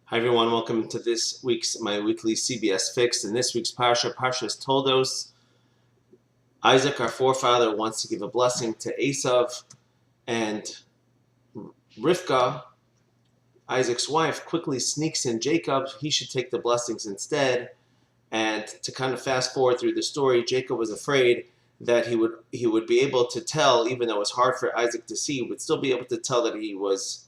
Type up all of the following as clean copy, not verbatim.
Hi everyone, welcome to my weekly CBS Fix. In this week's Parsha is Toldos. Isaac, our forefather, wants to give a blessing to Eisav, and Rivka, Isaac's wife, quickly sneaks in Jacob. He should take the blessings instead. And to kind of fast forward through the story, Jacob was afraid that he would be able to tell, even though it was hard for Isaac to see, he would still be able to tell that he was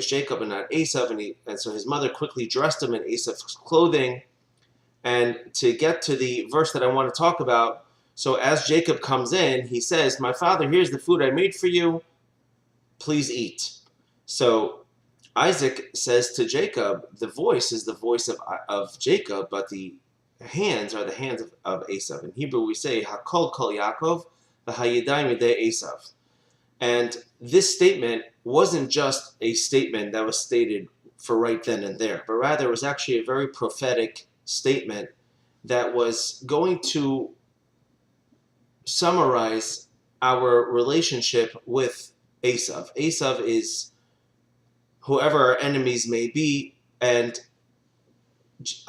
Jacob and not Eisav, and so his mother quickly dressed him in Eisav's clothing. And to get to the verse that I want to talk about, so as Jacob comes in, he says, "My father, here's the food I made for you. Please eat." So Isaac says to Jacob, the voice is the voice of Jacob, but the hands are the hands of Eisav. In Hebrew, we say, "Hakol kol Yaakov, v'hayadayim yedei Eisav." And this statement wasn't just a statement that was stated for right then and there, but rather it was actually a very prophetic statement that was going to summarize our relationship with Eisav. Eisav is whoever our enemies may be, and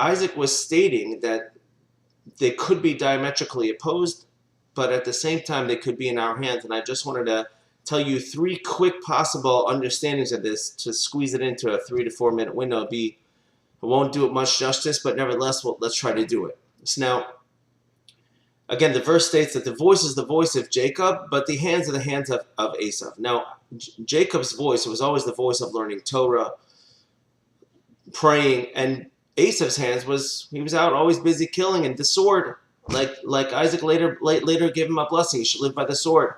Isaac was stating that they could be diametrically opposed, but at the same time they could be in our hands. And I just wanted to tell you three quick possible understandings of this to squeeze it into a 3 to 4 minute window. I won't do it much justice, but nevertheless, let's try to do it. So now, again, the verse states that the voice is the voice of Jacob, but the hands are the hands of Eisav. Now, Jacob's voice was always the voice of learning Torah, praying, and Eisav's hands he was out always busy killing, and the sword, like Isaac later gave him a blessing, he should live by the sword.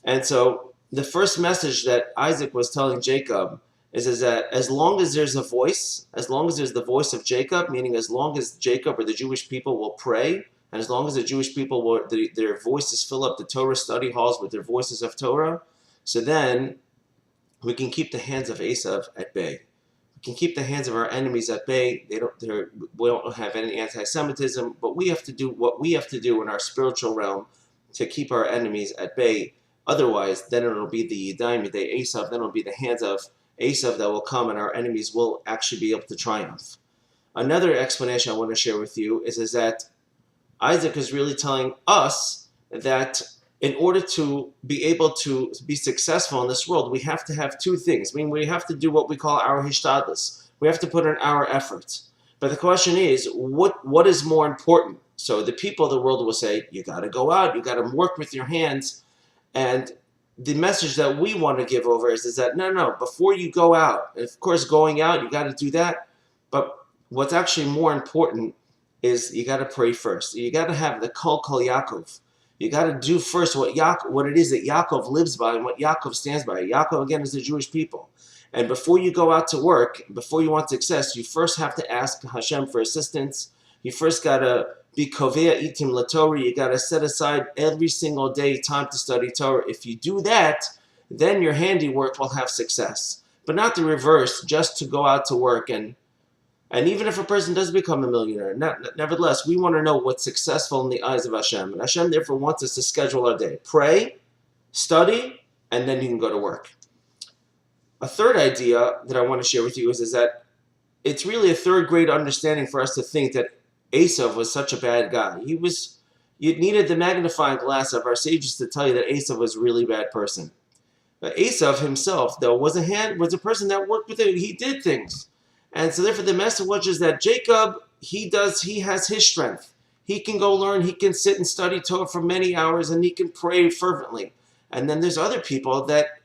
And so the first message that Isaac was telling Jacob is that as long as there's a voice, as long as there's the voice of Jacob, meaning as long as Jacob or the Jewish people will pray, and as long as the Jewish people their voices fill up the Torah study halls with their voices of Torah, so then we can keep the hands of Eisav at bay. We can keep the hands of our enemies at bay. We don't have any anti-Semitism, but we have to do what we have to do in our spiritual realm to keep our enemies at bay. Otherwise, then it'll be the Yadayim Yedei Eisav, then it'll be the hands of Eisav that will come, and our enemies will actually be able to triumph. Another explanation I want to share with you is that Isaac is really telling us that in order to be able to be successful in this world, we have to have two things. I mean, we have to do what we call our hishtadlus. We have to put in our efforts. But the question is, what is more important? So the people of the world will say, you got to go out, you got to work with your hands. And the message that we want to give over is that no, before you go out, of course going out, you got to do that, but what's actually more important is you got to pray first. You got to have the kol Yaakov. You got to do first what it is that Yaakov lives by and what Yaakov stands by. Yaakov, again, is the Jewish people. And before you go out to work, before you want success, you first have to ask Hashem for assistance. You first got to be kovea itim laTorah. You got to set aside every single day time to study Torah. If you do that, then your handiwork will have success. But not the reverse, just to go out to work. And even if a person does become a millionaire, nevertheless, we want to know what's successful in the eyes of Hashem. And Hashem therefore wants us to schedule our day. Pray, study, and then you can go to work. A third idea that I want to share with you is that it's really a third grade understanding for us to think that Eisav was such a bad guy. You needed the magnifying glass of our sages to tell you that Eisav was a really bad person. But Eisav himself, though, was a person that worked with it. He did things. And so therefore the message was that Jacob, he has his strength. He can go learn, he can sit and study Torah for many hours, and he can pray fervently. And then there's other people that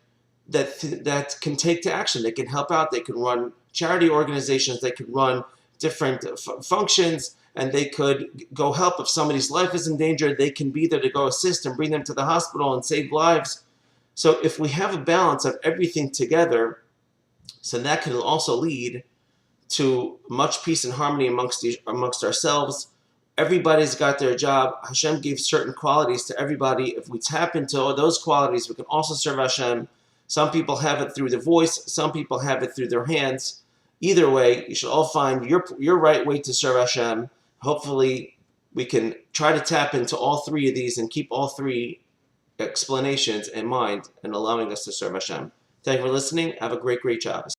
can take to action. They can help out. They can run charity organizations. They can run different functions. And they could go help if somebody's life is in danger. They can be there to go assist and bring them to the hospital and save lives. So if we have a balance of everything together, so that can also lead to much peace and harmony amongst ourselves. Everybody's got their job. Hashem gave certain qualities to everybody. If we tap into all those qualities, we can also serve Hashem. Some people have it through the voice. Some people have it through their hands. Either way, you should all find your right way to serve Hashem. Hopefully, we can try to tap into all three of these and keep all three explanations in mind and allowing us to serve Hashem. Thank you for listening. Have a great Shabbos.